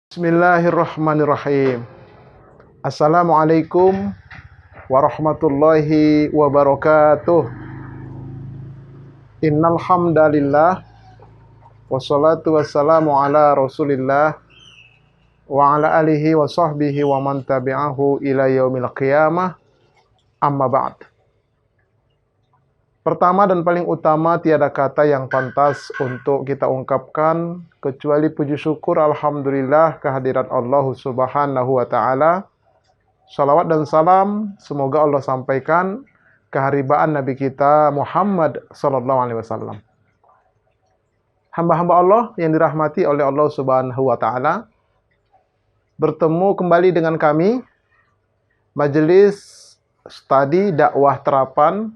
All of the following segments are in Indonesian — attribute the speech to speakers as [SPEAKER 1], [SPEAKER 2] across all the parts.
[SPEAKER 1] Bismillahirrahmanirrahim. Assalamualaikum warahmatullahi wabarakatuh. Innal hamdalillah wassalatu wassalamu ala Rasulillah wa ala alihi wa sahbihi wa man tabi'ahu ila yaumil qiyamah. Amma ba'd. Pertama dan paling utama, tiada kata yang pantas untuk kita ungkapkan kecuali puji syukur alhamdulillah kehadirat Allah Subhanahu wa taala. Salawat dan salam semoga Allah sampaikan keharibaan Nabi kita Muhammad sallallahu alaihi wasallam. Hamba-hamba Allah yang dirahmati oleh Allah Subhanahu wa taala, bertemu kembali dengan kami majelis studi dakwah terapan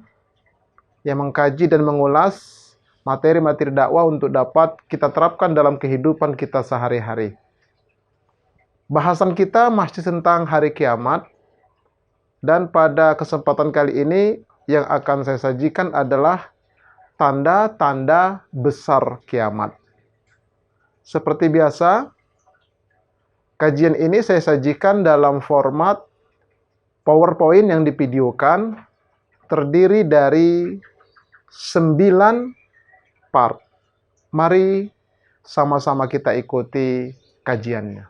[SPEAKER 1] yang mengkaji dan mengulas materi-materi dakwah untuk dapat kita terapkan dalam kehidupan kita sehari-hari. Bahasan kita masih tentang hari kiamat, dan pada kesempatan kali ini yang akan saya sajikan adalah tanda-tanda besar kiamat. Seperti biasa, kajian ini saya sajikan dalam format PowerPoint yang divideokan, terdiri dari 9 part. Mari sama-sama kita ikuti kajiannya.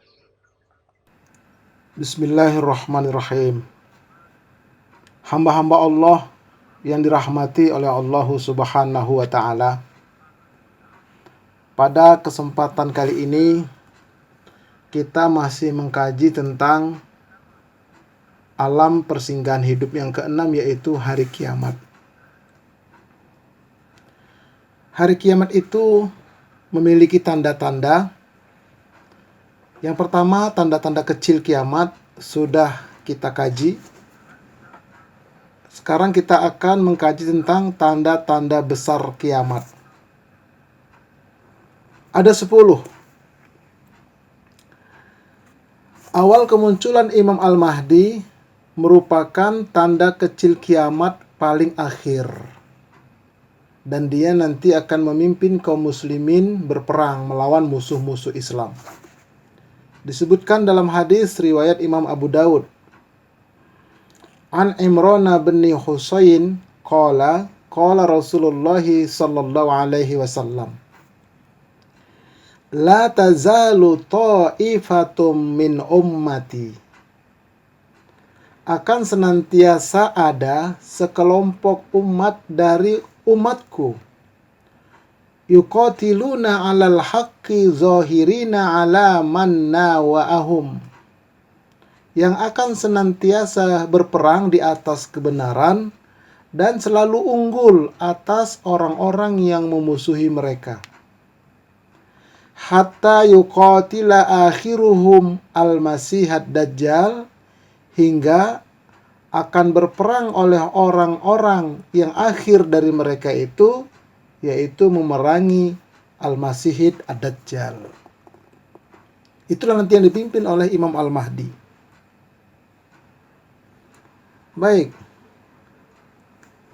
[SPEAKER 1] Bismillahirrahmanirrahim. Hamba-hamba Allah yang dirahmati oleh Allah Subhanahu wa taala. Pada kesempatan kali ini kita masih mengkaji tentang alam persinggahan hidup yang keenam, yaitu hari kiamat. Hari kiamat itu memiliki tanda-tanda. Yang pertama, tanda-tanda kecil kiamat sudah kita kaji. Sekarang kita akan mengkaji tentang tanda-tanda besar kiamat. Ada 10. Awal kemunculan Imam Al-Mahdi merupakan tanda kecil kiamat paling akhir. Dan dia nanti akan memimpin kaum muslimin berperang melawan musuh-musuh Islam. Disebutkan dalam hadis riwayat Imam Abu Daud. An Imran bin Husain qala Rasulullah sallallahu alaihi wasallam, la tazalu ta'ifatum min ummati, akan senantiasa ada sekelompok umat dari umatku, yuqatiluna 'alal haqqi zahirina 'ala man nawa'ahum, yang akan senantiasa berperang di atas kebenaran dan selalu unggul atas orang-orang yang memusuhi mereka, hatta yuqatila akhiruhum al-masihad dajjal, hingga akan berperang oleh orang-orang yang akhir dari mereka itu, yaitu memerangi Al-Masihid Ad-Dajjal. Itulah nanti yang dipimpin oleh Imam Al-Mahdi. Baik.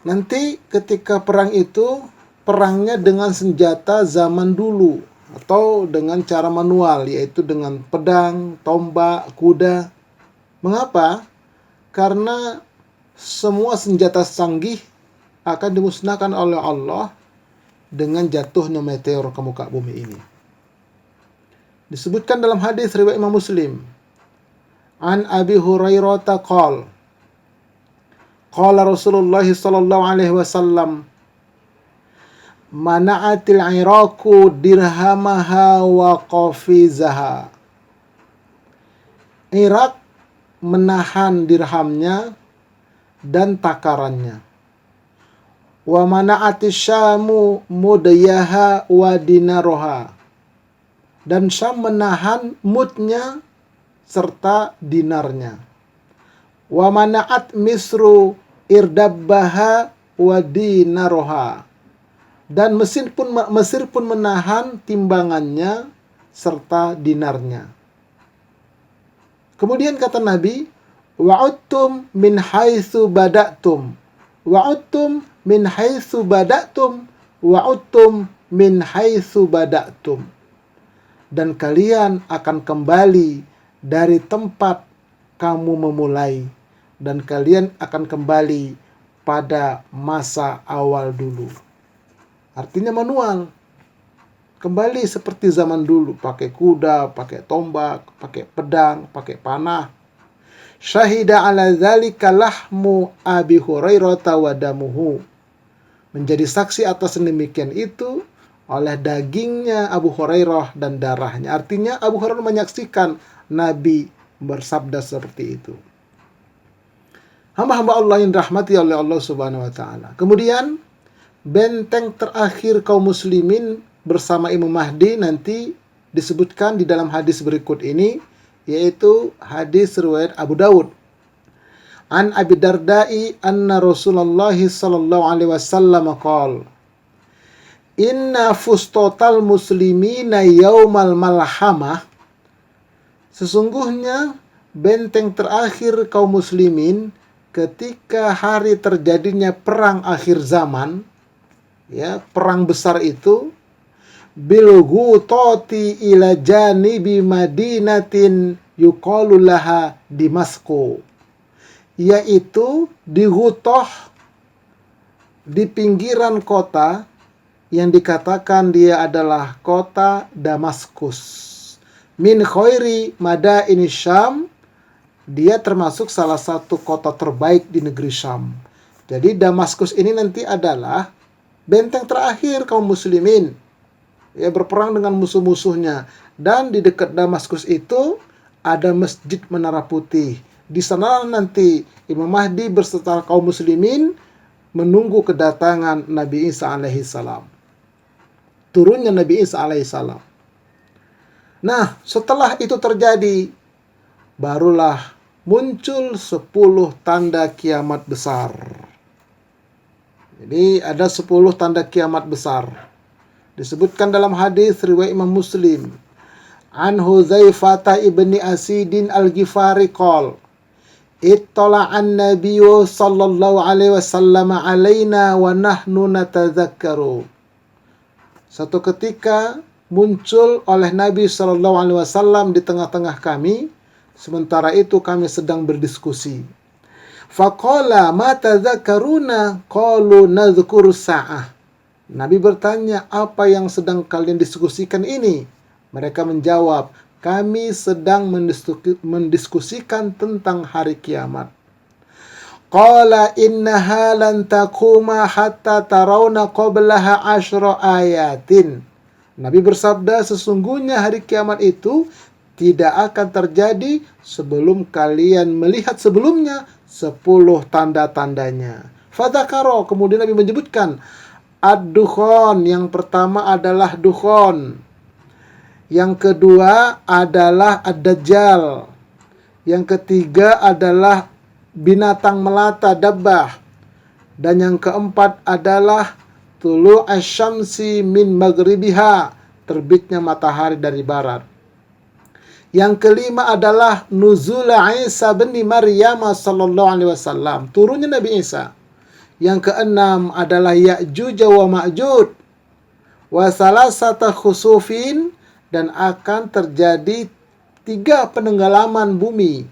[SPEAKER 1] Nanti ketika perang itu, perangnya dengan senjata zaman dulu, atau dengan cara manual, yaitu dengan pedang, tombak, kuda. Mengapa? Karena semua senjata canggih akan dimusnahkan oleh Allah dengan jatuhnya meteor ke muka bumi ini. Disebutkan dalam hadis riwayat Imam Muslim. An Abi Hurairah qala Rasulullah sallallahu alaihi wasallam, mana'atil Iraqu dirhamaha wa qafizaha. Irak menahan dirhamnya dan takarannya. Wa mana'atis Syamu mudyaha wa dinaroha. Dan Syam menahan mudnya serta dinarnya. Wa mana'at Misru irdabbaha wa dinaroha. Dan Mesir pun menahan timbangannya serta dinarnya. Kemudian kata Nabi, wa'udtum min haitsu bada'tum, wa'udtum min haitsu bada'tum, wa'udtum min haitsu bada'tum. dan kalian akan kembali dari tempat kamu memulai, dan kalian akan kembali pada masa awal dulu. Artinya manual. Kembali seperti zaman dulu, pakai kuda, pakai tombak, pakai pedang, pakai panah. Syahida ala dzalika lahmu Abi Hurairah wa damuhu. Menjadi saksi atas demikian itu oleh dagingnya Abu Hurairah dan darahnya. Artinya Abu Hurairah menyaksikan Nabi bersabda seperti itu. Hamba-hamba Allah yang dirahmati oleh Allah Subhanahu wa taala. Kemudian benteng terakhir kaum muslimin bersama Imam Mahdi nanti disebutkan di dalam hadis berikut ini, yaitu hadis riwayat Abu Dawud. An Abi Darda'i anna Rasulullah sallallahu alaihi wasallam qala inna fustotal muslimina yaumal malhamah. Sesungguhnya benteng terakhir kaum muslimin ketika hari terjadinya perang akhir zaman, ya, perang besar itu, bil ghutati ila janibi madinatin yuqalu laha Damaskus, yaitu di Ghutoh, di pinggiran kota yang dikatakan dia adalah kota Damaskus. Min khairi madaini Syam, dia termasuk salah satu kota terbaik di negeri Syam. Jadi Damaskus ini nanti adalah benteng terakhir kaum muslimin, ya, berperang dengan musuh-musuhnya. Dan di dekat Damaskus itu ada Masjid Menara Putih. Di sana nanti Imam Mahdi berserta kaum muslimin menunggu kedatangan Nabi Isa alaihi salam. Turunnya Nabi Isa alaihi salam. Nah, setelah itu terjadi, barulah muncul 10 tanda kiamat besar. Jadi ada 10 tanda kiamat besar. Disebutkan dalam hadis riwayat Imam Muslim. An Hudzaifah ibni Asidin al-Ghifari qol ittala'an nabiyyu sallallahu alaihi wasallam alaina wa nahnu natadzakkaru. Satu ketika muncul oleh Nabi sallallahu alaihi wasallam di tengah-tengah kami, sementara itu kami sedang berdiskusi. Faqala ma tadzakkaruna qalu nadhkuru sa'ah. Nabi bertanya, apa yang sedang kalian diskusikan ini? Mereka menjawab, kami sedang mendiskusikan tentang hari kiamat. Qala innaha lan taquma hatta tarawna qablaha 10 ayatin. Nabi bersabda, sesungguhnya hari kiamat itu tidak akan terjadi sebelum kalian melihat sebelumnya 10 tanda-tandanya. Fadzakaro, kemudian Nabi menyebutkan ad-dukhon, yang pertama adalah dukhon. Yang kedua adalah ad-dajjal. Yang ketiga adalah binatang melata dabbah. Dan yang keempat adalah tulu asyamsi min maghribiha, terbitnya matahari dari barat. Yang kelima adalah nuzul Isa bin Maryam sallallahu alaihi wasallam, turunnya Nabi Isa. Yang keenam adalah Ya'juj wa Ma'juj wa salasata khusufin, dan akan terjadi 3 penenggelaman bumi.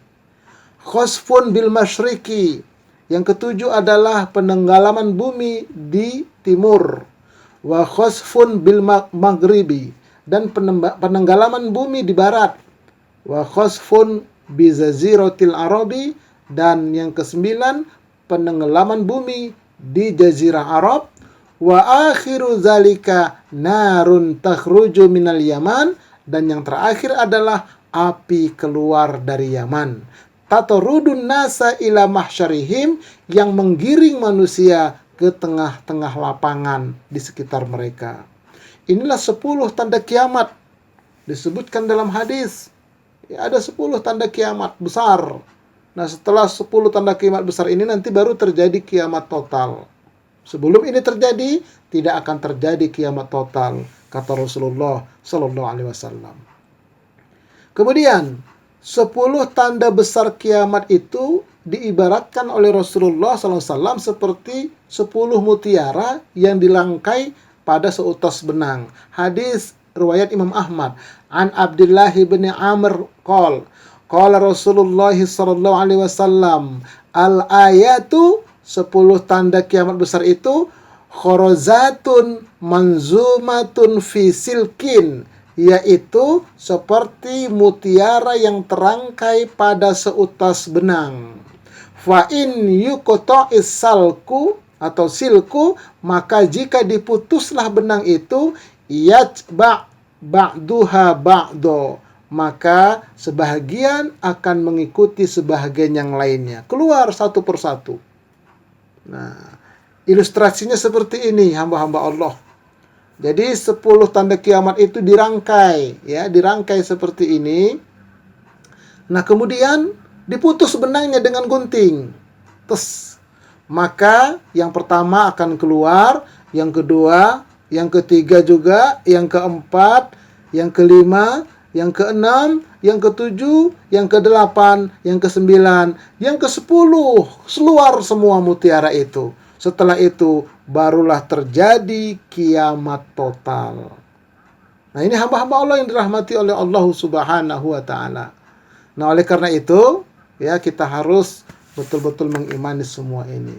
[SPEAKER 1] Khosfun bil masyriqi, yang ketujuh adalah penenggelaman bumi di timur. Wa khosfun bil maghribi, dan penenggelaman bumi di barat. Wa khosfun bi jaziratil arabi, dan yang kesembilan penenggelaman bumi di jazirah Arab. Wa akhiru zalika narun takhruju minal Yaman, dan yang terakhir adalah api keluar dari Yaman. Tatarudun nasa ila mahsyarihim, yang menggiring manusia ke tengah-tengah lapangan di sekitar mereka. Inilah 10 tanda kiamat disebutkan dalam hadis. Ya, ada 10 tanda kiamat besar. Nah, setelah 10 tanda kiamat besar ini nanti baru terjadi kiamat total. Sebelum ini terjadi, tidak akan terjadi kiamat total, kata Rasulullah sallallahu alaihi wasallam. Kemudian, 10 tanda besar kiamat itu diibaratkan oleh Rasulullah sallallahu alaihi wasallam seperti 10 mutiara yang dilangkai pada seutas benang. Hadis riwayat Imam Ahmad. An Abdullah bin Amr qala Rasulullah sallallahu alaihi wasallam, al ayatu 10 tanda kiamat besar itu khorozatun manzumatun fi silkin, yaitu seperti mutiara yang terangkai pada seutas benang. Fa in yuqta'is salku atau silku, maka jika diputuslah benang itu, yatba' ba'duha ba'do, maka sebahagian akan mengikuti sebahagian yang lainnya, keluar satu persatu. Nah, ilustrasinya seperti ini, hamba-hamba Allah. Jadi 10 tanda kiamat itu dirangkai, ya, dirangkai seperti ini. Nah, kemudian diputus benangnya dengan gunting. Maka yang pertama akan keluar, yang kedua, yang ketiga juga, yang keempat, yang kelima, yang keenam, yang ketujuh, yang kedelapan, yang kesembilan, yang kesepuluh, keluar semua mutiara itu. Setelah itu barulah terjadi kiamat total. Nah, ini hamba-hamba Allah yang dirahmati oleh Allah Subhanahu wa taala. Nah, oleh karena itu, ya, kita harus betul-betul mengimani semua ini.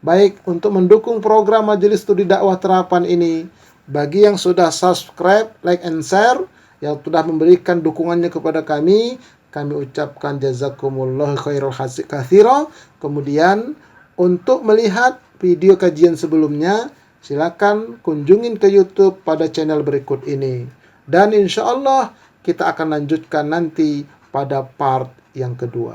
[SPEAKER 1] Baik, untuk mendukung program Majelis Studi Dakwah Terapan ini, bagi yang sudah subscribe, like, and share, yang sudah memberikan dukungannya kepada kami ucapkan jazakumullah khairul katsira. Kemudian untuk melihat video kajian sebelumnya, silakan kunjungin ke YouTube pada channel berikut ini. Dan insya Allah kita akan lanjutkan nanti pada part yang kedua.